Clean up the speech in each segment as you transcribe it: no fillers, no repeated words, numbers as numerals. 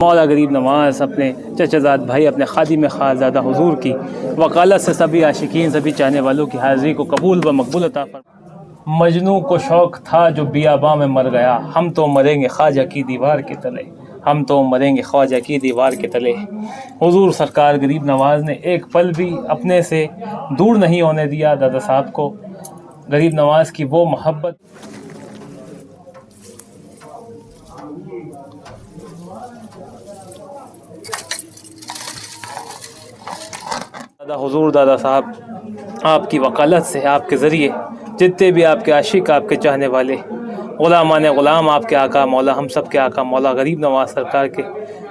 مولا غریب نواز اپنے چچا زاد بھائی اپنے خادم خالزادہ حضور کی وکالت سے سبھی عاشقین سبھی چاہنے والوں کی حاضری کو قبول و مقبول عطا فرما۔ مجنوں کو شوق تھا جو بیاباں میں مر گیا، ہم تو مریں گے خواجہ کی دیوار کے تلے، ہم تو مریں گے خواجہ کی دیوار کے تلے۔ حضور سرکار غریب نواز نے ایک پل بھی اپنے سے دور نہیں ہونے دیا دادا صاحب کو۔ غریب نواز کی وہ محبت حضور دادا صاحب آپ کی وکالت سے، آپ کے ذریعے جتنے بھی آپ کے عاشق، آپ کے چاہنے والے، غلامان غلام، آپ کے آقا مولا، ہم سب کے آقا مولا غریب نواز سرکار کے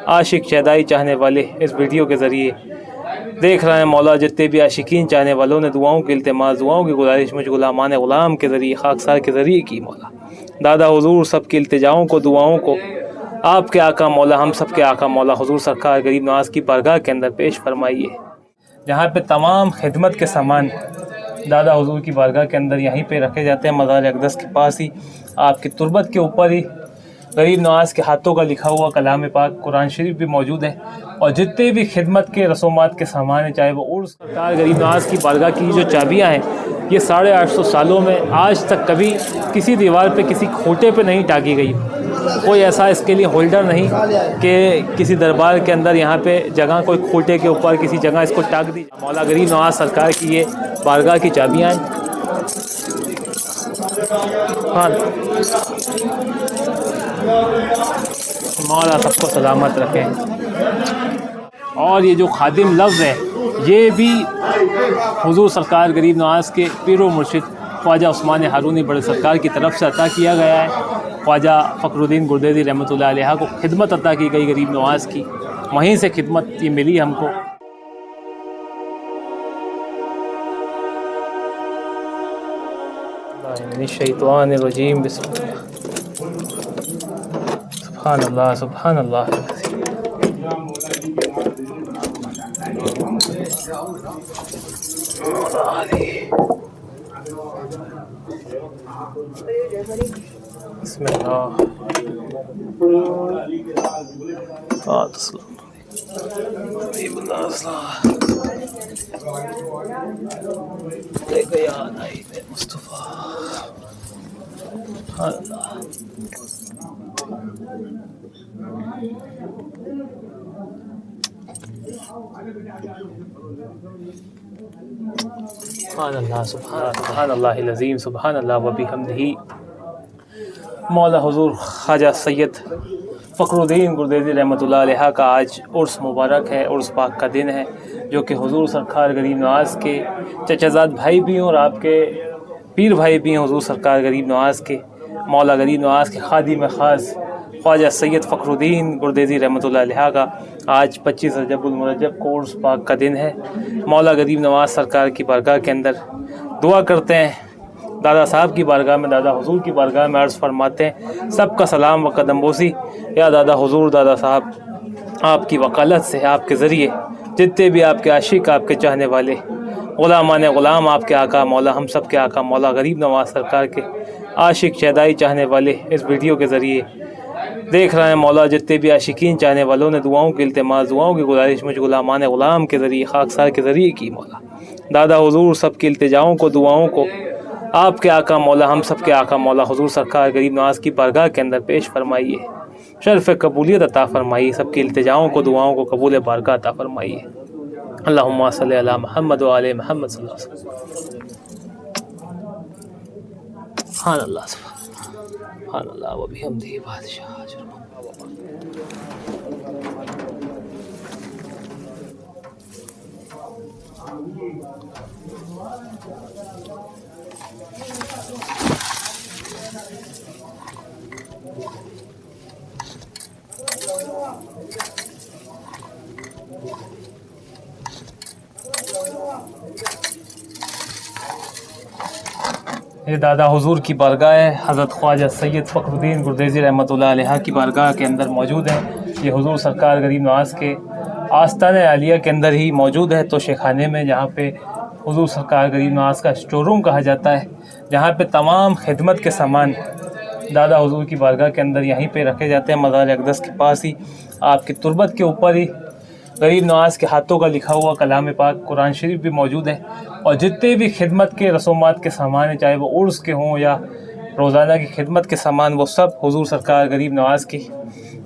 عاشق شیدائی چاہنے والے اس ویڈیو کے ذریعے دیکھ رہے ہیں مولا، جتنے بھی عاشقین چاہنے والوں نے دعاؤں کے التماس، دعاؤں کی گزارش مجھ غلامان غلام کے ذریعے، خاکسار کے ذریعے کی مولا۔ دادا حضور سب کی التجاؤں کو، دعاؤں کو آپ کے آقا مولا، ہم سب کے آقا مولا حضور سرکار غریب نواز کی بارگاہ کے اندر پیش فرمائیے، جہاں پہ تمام خدمت کے سامان دادا حضور کی بارگاہ کے اندر یہیں پہ رکھے جاتے ہیں، مزار اقدس کے پاس ہی، آپ کی تربت کے اوپر ہی غریب نواز کے ہاتھوں کا لکھا ہوا کلام پاک قرآن شریف بھی موجود ہے، اور جتنے بھی خدمت کے رسومات کے سامان ہیں، چاہے وہ عرس سرکار غریب نواز کی بارگاہ کی جو چابیاں ہیں، یہ 850 سالوں میں آج تک کبھی کسی دیوار پہ کسی کھوٹے پہ نہیں ٹاکی گئی۔ کوئی ایسا اس کے لیے ہولڈر نہیں کہ کسی دربار کے اندر یہاں پہ جگہ کوئی کھوٹے کے اوپر کسی جگہ اس کو ٹاک دی۔ مولا غریب نواز سرکار کی یہ بارگاہ کی چابیاں ہیں۔ مولا سب کو سلامت رکھے۔ اور یہ جو خادم لفظ ہے یہ بھی حضور سرکار غریب نواز کے پیر و مرشد خواجہ عثمان ہارونی بڑے سرکار کی طرف سے عطا کیا گیا ہے۔ خواجہ فخر الدین گردیزی رحمۃ اللہ علیہ کو خدمت عطا کی گئی غریب نواز کی، وہیں سے خدمت یہ ملی ہم کو۔ من الشیطان الرجیم، بسم اللہ، سبحان اللہ سبحان اللہ۔ بسم اللہ، مصطفیٰ سبحان اللہ، سبحان اللہ العظیم، سبحان اللہ وبحمدہ۔ مولا حضور خواجہ سید فخر الدین گردیزی رحمۃ اللہ علیہ کا آج عرس مبارک ہے، عرس پاک کا دن ہے، جو کہ حضور سرکار غریب نواز کے چچا زاد بھائی بھی ہیں اور آپ کے پیر بھائی بھی ہیں حضور سرکار غریب نواز کے، مولا غریب نواز کے خادم خاص خواجہ سید فخر الدین گردیزی رحمۃ اللہ علیہ کا آج 25 رجب المرجب کو عرس پاک کا دن ہے۔ مولا غریب نواز سرکار کی بارگاہ کے اندر دعا کرتے ہیں، دادا صاحب کی بارگاہ میں، دادا حضور کی بارگاہ میں عرض فرماتے ہیں سب کا سلام و قدم بوسی۔ یا دادا حضور دادا صاحب آپ کی وکالت سے، آپ کے ذریعے جتنے بھی آپ کے عاشق، آپ کے چاہنے والے، غلامان غلام، آپ کے آقا مولا، ہم سب کے آقا مولا غریب نواز سرکار کے عاشق شیدائی چاہنے والے اس ویڈیو کے ذریعے دیکھ رہے ہیں مولا، جتنے بھی عاشقین چاہنے والوں نے دعاؤں کے التماس، دعاؤں کی گزارش مجھ غلامان غلام کے ذریعے، خاکسار کے ذریعے کی مولا۔ دادا حضور سب کی التجاؤں کو، دعاؤں کو آپ کے آقا مولا، ہم سب کے آقا مولا حضور سرکار غریب نواز کی بارگاہ کے اندر پیش فرمائیے، شرف قبولیت عطا فرمائیے، سب کی التجاؤں کو، دعاؤں کو قبول بارگاہ عطا فرمائیے۔ اللہم صلی علی محمد و آل محمد صلی اللہ علیہ وسلم۔ سبحان اللہ، سبحان اللہ وبحمدہ بادشاہ۔ یہ دادا حضور کی بارگاہ ہے، حضرت خواجہ سید فخر الدین گردیزی رحمۃ اللہ علیہ کی بارگاہ کے اندر موجود ہے۔ یہ حضور سرکار غریب نواز کے آستان عالیہ کے اندر ہی موجود ہے، توشے خانے میں، جہاں پہ حضور سرکار غریب نواز کا اسٹور روم کہا جاتا ہے، جہاں پہ تمام خدمت کے سامان دادا حضور کی بارگاہ کے اندر یہیں پہ رکھے جاتے ہیں، مزار اقدس کے پاس ہی، آپ کی تربت کے اوپر ہی غریب نواز کے ہاتھوں کا لکھا ہوا کلام پاک قرآن شریف بھی موجود ہے، اور جتنے بھی خدمت کے رسومات کے سامان ہیں، چاہے وہ عرس کے ہوں یا روزانہ کی خدمت کے سامان، وہ سب حضور سرکار غریب نواز کی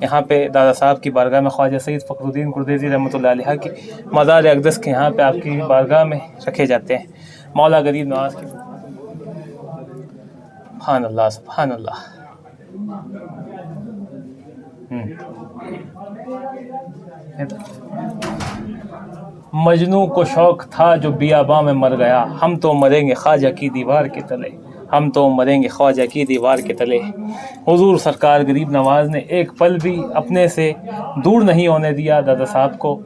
یہاں پہ دادا صاحب کی بارگاہ میں، خواجہ سید فخر الدین گردیزی رحمۃ اللہ علیہ کی مزار اقدس کے یہاں پہ آپ کی بارگاہ میں رکھے جاتے ہیں۔ مولا غریب نواز کی سبحان اللہ سبحان اللہ۔ مجنوں کو شوق تھا جو بیاباں میں مر گیا، ہم تو مریں گے خواجہ کی دیوار کے تلے، ہم تو مریں گے خواجہ کی دیوار کے تلے۔ حضور سرکار غریب نواز نے ایک پل بھی اپنے سے دور نہیں ہونے دیا دادا صاحب کو۔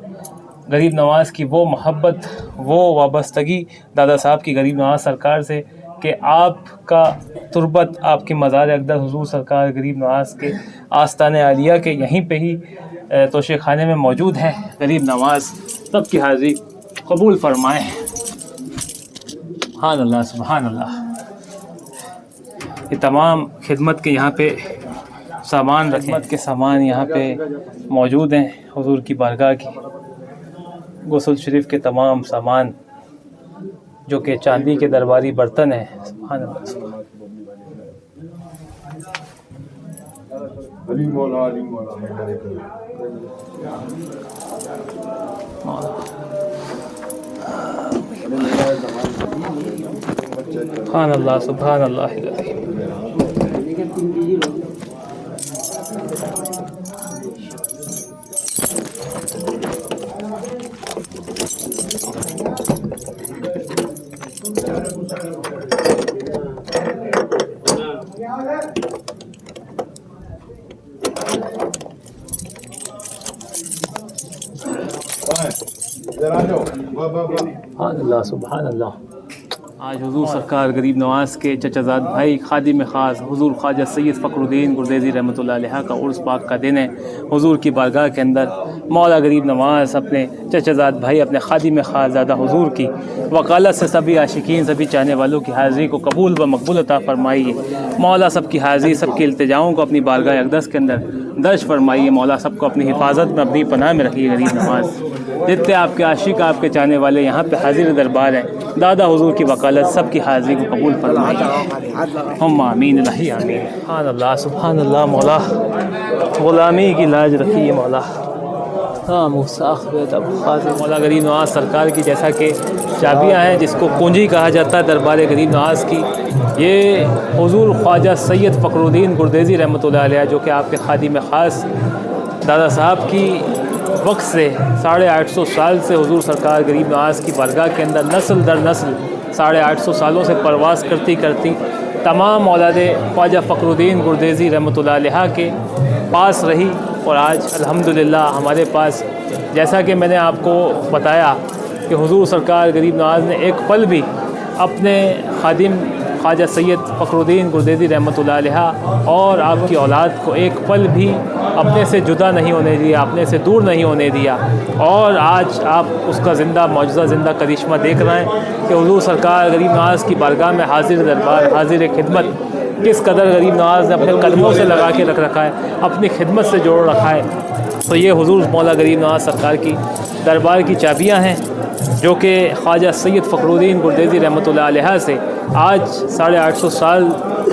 غریب نواز کی وہ محبت، وہ وابستگی دادا صاحب کی غریب نواز سرکار سے کہ آپ کا تربت، آپ کی مزار اقدس حضور سرکار غریب نواز کے آستان عالیہ کے یہیں پہ ہی توشے خانے میں موجود ہے۔ غریب نواز سب کی حاضری قبول فرمائے۔ سبحان اللہ سبحان اللہ۔ یہ تمام خدمت کے یہاں پہ سامان رکھیں، خدمت کے سامان یہاں پہ موجود ہیں، حضور کی بارگاہ کی غسل شریف کے تمام سامان جو کہ چاندی کے درباری برتن ہیں۔ سبحان اللہ سبحان اللہ سبحان اللہ العظیم۔ سبحان اللہ سبحان اللہ۔ آج حضور سرکار غریب نواز کے چچا زاد بھائی خادم خاص حضور خواجہ سید فخر الدین گردیزی رحمۃ اللہ علیہ کا عرس پاک کا دن ہے۔ حضور کی بارگاہ کے اندر مولا غریب نواز اپنے چچا زاد بھائی، اپنے خادم خاص زادہ حضور کی وکالت سے سبھی عاشقین، سبھی چاہنے والوں کی حاضری کو قبول و مقبول عطا فرمائیے۔ مولا سب کی حاضری، سب کی التجاؤں کو اپنی بارگاہ اقدس کے اندر درج فرمائیے۔ مولا سب کو اپنی حفاظت میں، اپنی پناہ میں رکھیے۔ غریب نواز جتنے آپ کے عاشق، آپ کے چاہنے والے یہاں پہ حاضر دربار ہیں، دادا حضور کی وکالت سب کی حاضری کو قبول فرمائیے۔ ہم آمین الہی آمین۔ سبحان اللہ سبحان اللہ۔ مولا غلامی کی لاج رکھیے مولا۔ مولا غریب نواز سرکار کی جیسا کہ چابیاں ہیں، جس کو کنجی کہا جاتا ہے دربار غریب نواز کی، یہ حضور خواجہ سید فخر الدین گردیزی رحمۃ اللہ علیہ، جو کہ آپ کے خادم خاص دادا صاحب کی وقت سے 850 سال سے حضور سرکار غریب نواز کی بارگاہ کے اندر نسل در نسل 850 سالوں سے پرواز کرتی تمام اولاد خواجہ فخر الدین گردیزی رحمۃ اللہ علیہ کے پاس رہی، اور آج الحمدللہ ہمارے پاس، جیسا کہ میں نے آپ کو بتایا کہ حضور سرکار غریب نواز نے ایک پل بھی اپنے خادم خواجہ سید فخر الدین گردیزی رحمۃ اللہ علیہ اور آپ کی اولاد کو ایک پل بھی اپنے سے جدا نہیں ہونے دیا، اپنے سے دور نہیں ہونے دیا، اور آج آپ اس کا زندہ معجزہ، زندہ کرشمہ دیکھ رہے ہیں کہ حضور سرکار غریب نواز کی بارگاہ میں حاضر دربار، حاضر خدمت کس قدر غریب نواز نے اپنے قدموں سے لگا کے رکھ رکھا ہے، اپنی خدمت سے جوڑ رکھا ہے۔ تو یہ حضور مولا غریب نواز سرکار کی دربار کی چابیاں ہیں، جو کہ خواجہ سید فخر الدین گردیزی رحمۃ اللہ علیہ سے آج 850 سال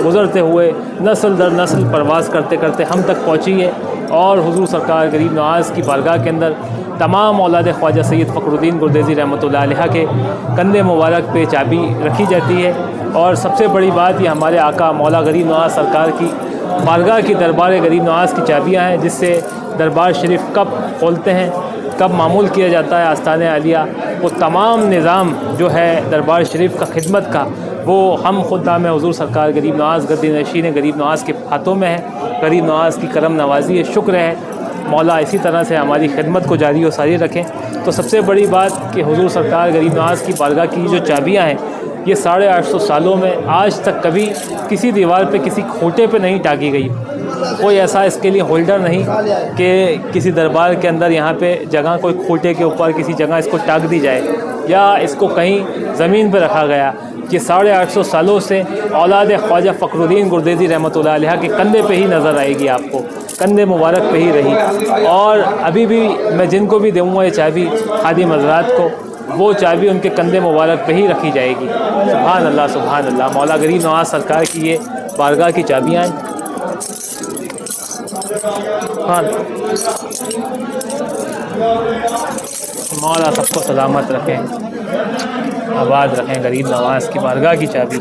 گزرتے ہوئے نسل در نسل پرواز کرتے کرتے ہم تک پہنچی ہے، اور حضور سرکار غریب نواز کی بارگاہ کے اندر تمام اولاد خواجہ سید فخر الدین گردیزی رحمۃ اللہ علیہ کے کندھے مبارک پہ چابی رکھی جاتی ہے۔ اور سب سے بڑی بات، یہ ہمارے آقا مولا غریب نواز سرکار کی بارگاہ کی دربار غریب نواز کی چابیاں ہیں، جس سے دربار شریف کب کھولتے ہیں، کب معمول کیا جاتا ہے آستان عالیہ، وہ تمام نظام جو ہے دربار شریف کا خدمت کا، وہ ہم خود نام حضور سرکار غریب نواز گدی نشین غریب نواز کے ہاتھوں میں ہے۔ غریب نواز کی کرم نوازی ہے، شکر ہے، مولا اسی طرح سے ہماری خدمت کو جاری و ساری رکھیں۔ تو سب سے بڑی بات کہ حضور سرکار غریب نواز کی بارگاہ کی جو چابیاں ہیں، یہ 850 سالوں میں آج تک کبھی کسی دیوار پہ، کسی کھوٹے پہ نہیں ٹاکی گئی۔ کوئی ایسا اس کے لیے ہولڈر نہیں کہ کسی دربار کے اندر یہاں پہ جگہ کوئی کھوٹے کے اوپر کسی جگہ اس کو ٹاک دی جائے، یا اس کو کہیں زمین پہ رکھا گیا۔ یہ 850 سالوں سے اولاد خواجہ فخر الدین گردیزی رحمۃ اللہ علیہ کے کندھے پہ ہی نظر آئے گی، آپ کو کندھے مبارک پہ ہی رہی، اور ابھی بھی میں جن کو بھی دوں گا یہ چابی خادم حضرات کو، وہ چابی ان کے کندھے مبارک پہ ہی رکھی جائے گی۔ سبحان اللہ سبحان اللہ، مولا غریب نواز سرکار کی یہ بارگاہ کی چابیاں ہیں۔ مولا سب کو سلامت رکھیں، آباد رکھیں، غریب نواز کی بارگاہ کی چابی۔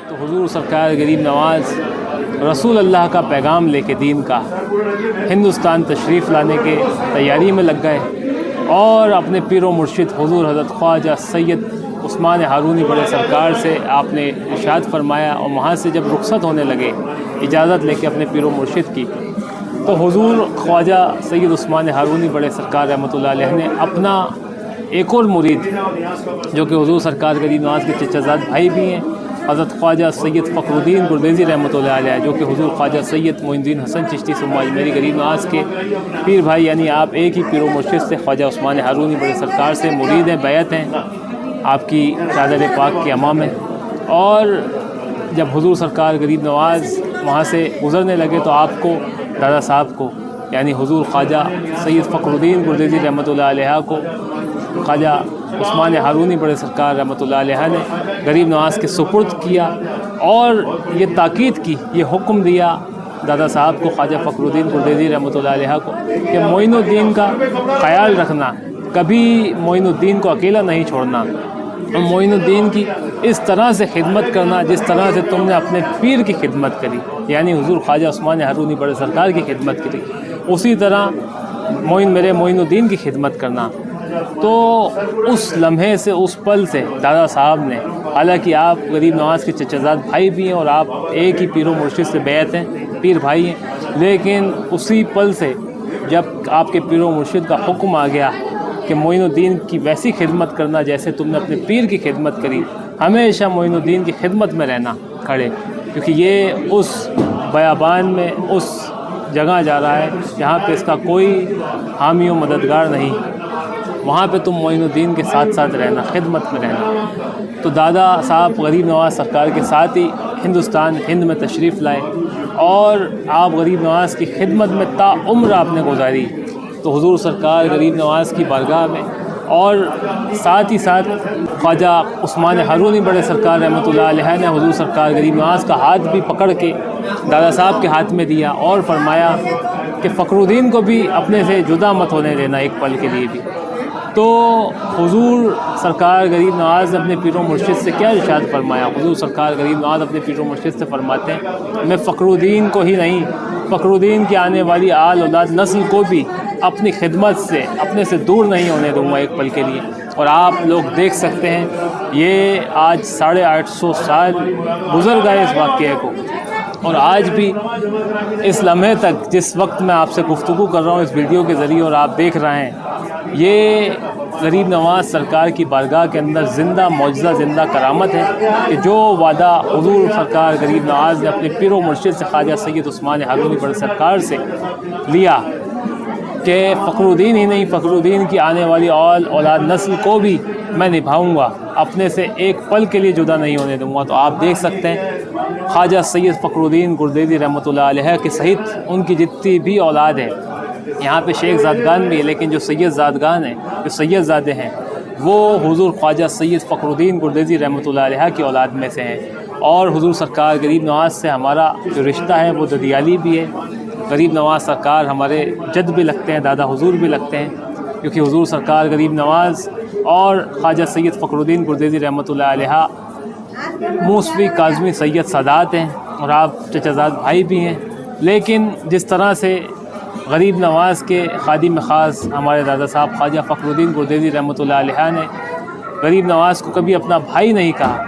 تو حضور سرکار غریب نواز رسول اللہ کا پیغام لے کے دین کا ہندوستان تشریف لانے کے تیاری میں لگ گئے، اور اپنے پیر و مرشد حضور حضرت خواجہ سید عثمان ہارونی بڑے سرکار سے آپ نے ارشاد فرمایا، اور وہاں سے جب رخصت ہونے لگے اجازت لے کے اپنے پیر و مرشد کی، تو حضور خواجہ سید عثمان ہارونی بڑے سرکار رحمۃ اللہ علیہ نے اپنا ایک اور مرید، جو کہ حضور سرکار غریب نواز کے چچا زاد بھائی بھی ہیں، حضرت خواجہ سید فخر الدین گردیزی رحمۃ اللہ علیہ، جو کہ حضور خواجہ سید معین الدین حسن چشتی ثم اجمیری غریب نواز کے پیر بھائی، یعنی آپ ایک ہی پیر و مرشد سے خواجہ عثمان ہارونی بڑے سرکار سے مرید ہیں، بیعت ہیں، آپ کی چادر پاک کے امام ہیں۔ اور جب حضور سرکار غریب نواز وہاں سے گزرنے لگے تو آپ کو دادا صاحب کو، یعنی حضور خواجہ سید فخر الدین گردیزی رحمۃ اللہ علیہ کو خواجہ عثمان ہارونی بڑے سرکار رحمۃ اللہ علیہ نے غریب نواز کے سپرد کیا، اور یہ تاکید کی، یہ حکم دیا دادا صاحب کو، خواجہ فخر الدین گردیزی رحمۃ اللہ علیہ کو، کہ معین الدین کا خیال رکھنا، کبھی معین الدین کو اکیلا نہیں چھوڑنا، اور معین الدین کی اس طرح سے خدمت کرنا جس طرح سے تم نے اپنے پیر کی خدمت کری، یعنی حضور خواجہ عثمان ہارونی بڑے سرکار کی خدمت کری، اسی طرح میرے معین الدین کی خدمت کرنا۔ تو اس لمحے سے، اس پل سے دادا صاحب نے، حالانکہ آپ غریب نواز کے چچا زاد بھائی بھی ہیں اور آپ ایک ہی پیر و مرشد سے بیعت ہیں، پیر بھائی ہیں، لیکن اسی پل سے جب آپ کے پیر و مرشد کا حکم آ گیا کہ معین الدین کی ویسی خدمت کرنا جیسے تم نے اپنے پیر کی خدمت کری، ہمیشہ معین الدین کی خدمت میں رہنا کھڑے، کیونکہ یہ اس بیابان میں اس جگہ جا رہا ہے جہاں پہ اس کا کوئی حامی و مددگار نہیں، وہاں پہ تم معین الدین کے ساتھ ساتھ رہنا، خدمت میں رہنا۔ تو دادا صاحب غریب نواز سرکار کے ساتھ ہی ہند میں تشریف لائے، اور آپ غریب نواز کی خدمت میں تا عمر آپ نے گزاری۔ تو حضور سرکار غریب نواز کی بارگاہ میں، اور ساتھ ہی ساتھ خواجہ عثمان ہارونی بڑے سرکار رحمۃ اللہ علیہ نے حضور سرکار غریب نواز کا ہاتھ بھی پکڑ کے دادا صاحب کے ہاتھ میں دیا، اور فرمایا کہ فخر الدین کو بھی اپنے سے جدا مت ہونے دینا ایک پل کے لیے بھی۔ تو حضور سرکار غریب نواز نے اپنے پیر و مرشد سے کیا ارشاد فرمایا؟ حضور سرکار غریب نواز اپنے پیر و مرشد سے فرماتے ہیں، میں فخر الدین کو ہی نہیں، فخر الدین کی آنے والی آل اولاد نسل کو بھی اپنی خدمت سے، اپنے سے دور نہیں ہونے دوں گا ایک پل کے لیے۔ اور آپ لوگ دیکھ سکتے ہیں، یہ آج 850 سال گزر گئے اس واقعے کو، اور آج بھی اس لمحے تک جس وقت میں آپ سے گفتگو کر رہا ہوں اس ویڈیو کے ذریعے، اور آپ دیکھ رہے ہیں، یہ غریب نواز سرکار کی بارگاہ کے اندر زندہ معجزہ، زندہ کرامت ہے کہ جو وعدہ حضور سرکار غریب نواز نے اپنے پیر و مرشد سے خواجہ سید عثمان ہارونی بڑے سرکار سے لیا کہ فخر الدین ہی نہیں، فخر الدین کی آنے والی اولاد نسل کو بھی میں نبھاؤں گا، اپنے سے ایک پل کے لیے جدا نہیں ہونے دوں گا۔ تو آپ دیکھ سکتے ہیں خواجہ سید فخر الدین گردیزی رحمۃ اللہ علیہ کے سہت ان کی جتنی بھی اولاد ہے، یہاں پہ شیخ زادگان بھی ہے، لیکن جو سید زادگان ہیں، جو سید زادے ہیں، وہ حضور خواجہ سید فخر الدین گردیزی رحمۃ اللہ علیہ کی اولاد میں سے ہیں۔ اور حضور سرکار غریب نواز سے ہمارا جو رشتہ ہے وہ ددیالی بھی ہے، غریب نواز سرکار ہمارے جد بھی لگتے ہیں، دادا حضور بھی لگتے ہیں، کیونکہ حضور سرکار غریب نواز اور خواجہ سید فخر الدین گردیزی رحمۃ اللہ علیہ موسوی کاظمی سید سادات ہیں، اور آپ چچا زاد بھائی بھی ہیں۔ لیکن جس طرح سے غریب نواز کے خادم خاص ہمارے دادا صاحب خواجہ فخر الدین گردیزی رحمۃ اللہ علیہ نے غریب نواز کو کبھی اپنا بھائی نہیں کہا،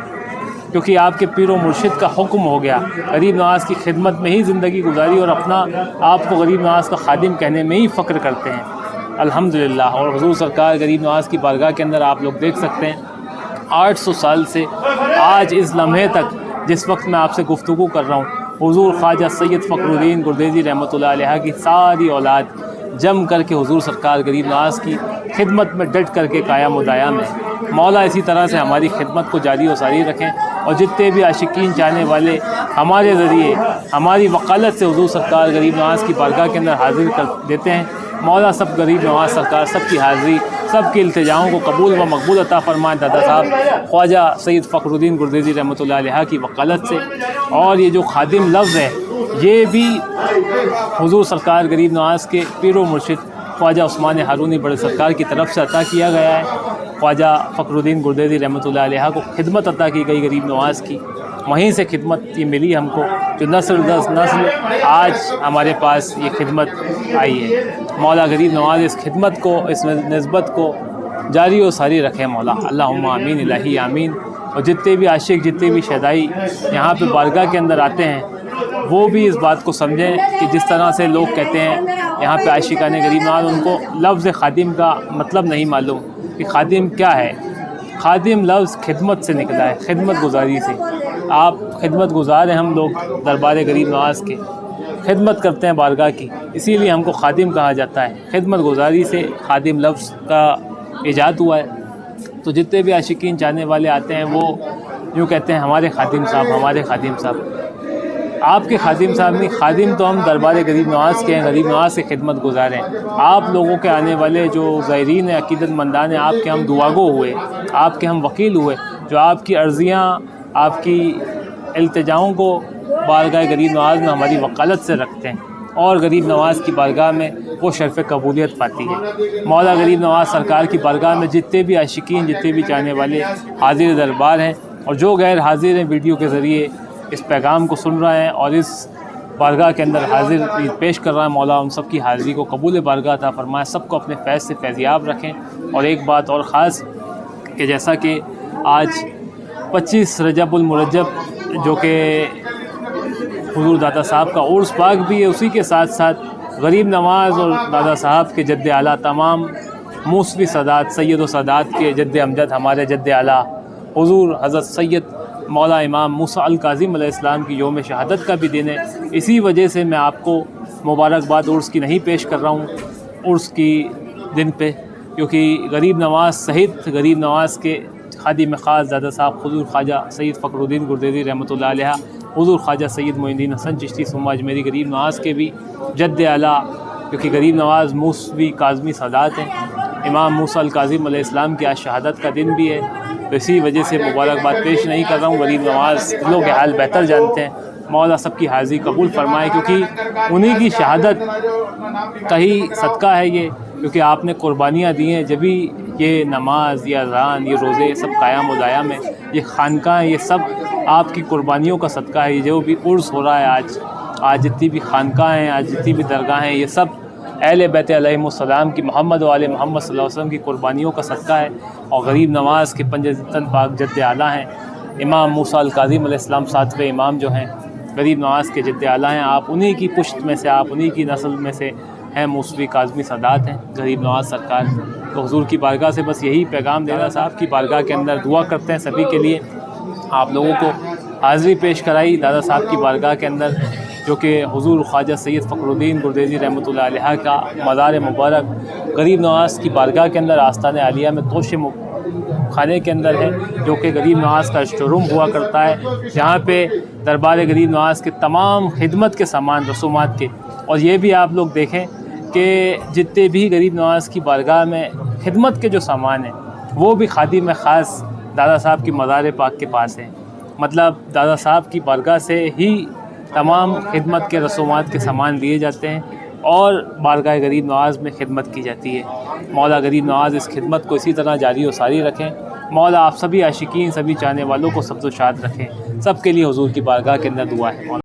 کیونکہ آپ کے پیر و مرشد کا حکم ہو گیا، غریب نواز کی خدمت میں ہی زندگی گزاری اور اپنا آپ کو غریب نواز کا خادم کہنے میں ہی فخر کرتے ہیں الحمدللہ۔ اور حضور سرکار غریب نواز کی بارگاہ کے اندر آپ لوگ دیکھ سکتے ہیں 800 سال سے آج اس لمحے تک جس وقت میں آپ سے گفتگو کر رہا ہوں، حضور خواجہ سید فخر الدین گردیزی رحمۃ اللہ علیہ کی ساری اولاد جم کر کے حضور سرکار غریب نواز کی خدمت میں ڈٹ کر کے قائم و دائم ہے۔ مولا اسی طرح سے ہماری خدمت کو جاری و ساری رکھیں، اور جتنے بھی عاشقین چاہنے والے ہمارے ذریعے ہماری وکالت سے حضور سرکار غریب نواز کی بارگاہ کے اندر حاضر کر دیتے ہیں، مولا سب غریب نواز سرکار سب کی حاضری، سب کی التجاؤں کو قبول و مقبول عطا فرمائے دادا صاحب خواجہ سید فخر الدین گردیزی رحمۃ اللہ علیہ کی وکالت سے۔ اور یہ جو خادم لفظ ہے یہ بھی حضور سرکار غریب نواز کے پیر و مرشد خواجہ عثمان ہارونی بڑے سرکار کی طرف سے عطا کیا گیا ہے۔ خواجہ فخر الدین گردیزی رحمۃ اللہ علیہ کو خدمت عطا کی گئی غریب نواز کی، وہیں سے خدمت یہ ملی ہم کو، جو نسل در نسل آج ہمارے پاس یہ خدمت آئی ہے۔ مولا غریب نواز اس خدمت کو، اس نسبت کو جاری و ساری رکھے مولا، اللہم آمین الہی آمین۔ اور جتنے بھی عاشق، جتنے بھی شہدائی یہاں پہ بارگاہ کے اندر آتے ہیں وہ بھی اس بات کو سمجھیں کہ جس طرح سے لوگ کہتے ہیں یہاں پہ عاشقان غریب نواز، ان کو لفظ خادم کا مطلب نہیں معلوم کہ خادم کیا ہے۔ خادم لفظ خدمت سے نکلا ہے، خدمت گزاری سے۔ آپ خدمت گزار ہیں، ہم لوگ دربار غریب نواز کے خدمت کرتے ہیں بارگاہ کی، اسی لیے ہم کو خادم کہا جاتا ہے۔ خدمت گزاری سے خادم لفظ کا ایجاد ہوا ہے۔ تو جتنے بھی عاشقین چاہنے والے آتے ہیں وہ یوں کہتے ہیں ہمارے خادم صاحب، ہمارے خادم صاحب۔ آپ کے خادم صاحب نہیں، خادم تو ہم دربار غریب نواز کے ہیں، غریب نواز سے خدمت گزار ہیں۔ آپ لوگوں کے آنے والے جو زائرین ہیں، عقیدت مندان ہیں، آپ کے ہم دعاگو ہوئے، آپ کے ہم وکیل ہوئے، جو آپ کی عرضیاں، آپ کی التجاؤں کو بارگاہ غریب نواز میں ہماری وکالت سے رکھتے ہیں، اور غریب نواز کی بارگاہ میں وہ شرف قبولیت پاتی ہے۔ مولا غریب نواز سرکار کی بارگاہ میں جتنے بھی عاشقین، جتنے بھی چاہنے والے حاضر دربار ہیں، اور جو غیر حاضر ہیں ویڈیو کے ذریعے اس پیغام کو سن رہے ہیں اور اس بارگاہ کے اندر حاضر پیش کر رہا ہے، مولا ان سب کی حاضری کو قبول بارگاہ عطا فرمائے، سب کو اپنے فیض سے فیضیاب رکھیں۔ اور ایک بات اور خاص کہ جیسا کہ آج 25 رجب المرجب جو کہ حضور دادا صاحب کا عرس پاک بھی ہے، اسی کے ساتھ ساتھ غریب نواز اور دادا صاحب کے جد اعلیٰ تمام موسوی سادات، سید و سادات کے جد امجد، ہمارے جد اعلیٰ حضور حضرت سید مولا امام موسیٰ الکاظم علیہ السلام کی یوم شہادت کا بھی دن ہے۔ اسی وجہ سے میں آپ کو مبارکباد عرس کی نہیں پیش کر رہا ہوں عرس کی دن پہ، کیونکہ غریب نواز سہت غریب نواز کے خادم خاص دادا صاحب حضور خواجہ سید فخر الدین گردیزی رحمۃ اللہ علیہ، حضور خواجہ سید معین الدین حسن چشتی ثم اجمیری غریب نواز کے بھی جد اعلیٰ، کیونکہ غریب نواز موسوی کاظمی سادات ہیں، امام موسیٰ الکاظم علیہ السلام کی آج شہادت کا دن بھی ہے، تو اسی وجہ سے مبارکباد پیش نہیں کر رہا ہوں۔ غریب نواز دلوں کے حال بہتر جانتے ہیں، مولا سب کی حاضری قبول فرمائے، کیونکہ انہی کی شہادت کا ہی صدقہ ہے یہ، کیونکہ آپ نے قربانیاں دی ہیں، جبھی یہ نماز، یہ اذان، یہ روزے سب قیام و دائم ہے، یہ خانقاہ، یہ سب آپ کی قربانیوں کا صدقہ ہے۔ یہ جو بھی عرس ہو رہا ہے آج جتنی بھی خانقاہ ہیں، آج جتنی بھی درگاہ ہیں، یہ سب اہل بیت علیہم السلام کی، محمد و آل محمد صلی اللہ علیہ وسلم کی قربانیوں کا صدقہ ہے۔ اور غریب نواز کے پنجتن پاک جد اعلیٰ ہیں، امام موسیٰ الکاظم علیہ السلام ساتویں امام جو ہیں غریب نواز کے جد اعلیٰ ہیں، آپ انہی کی پشت میں سے، آپ انہی کی نسل میں سے ہیں، موسوی کاظمی سادات ہیں غریب نواز سرکار۔ تو حضور کی بارگاہ سے بس یہی پیغام دینا، صاحب کی بارگاہ کے اندر دعا کرتے ہیں سبھی کے لیے، آپ لوگوں کو حاضری پیش کرائی دادا صاحب کی بارگاہ کے اندر، جو کہ حضور خواجہ سید فخر الدین گردیزی رحمۃ اللہ علیہ کا مزار مبارک غریب نواز کی بارگاہ کے اندر آستان عالیہ میں توش خانے کے اندر ہے، جو کہ غریب نواز کا اسٹور روم ہوا کرتا ہے، جہاں پہ دربار غریب نواز کے تمام خدمت کے سامان، رسومات کے، اور یہ بھی آپ لوگ دیکھیں کہ جتنے بھی غریب نواز کی بارگاہ میں خدمت کے جو سامان ہیں وہ بھی خادم خاص دادا صاحب کی مزار پاک کے پاس ہیں، مطلب دادا صاحب کی بارگاہ سے ہی تمام خدمت کے رسومات کے سامان لیے جاتے ہیں اور بارگاہ غریب نواز میں خدمت کی جاتی ہے۔ مولا غریب نواز اس خدمت کو اسی طرح جاری و ساری رکھیں، مولا آپ سبھی عاشقین، سبھی چاہنے والوں کو سبز و شاد رکھیں، سب کے لیے حضور کی بارگاہ کے اندر دعا ہے۔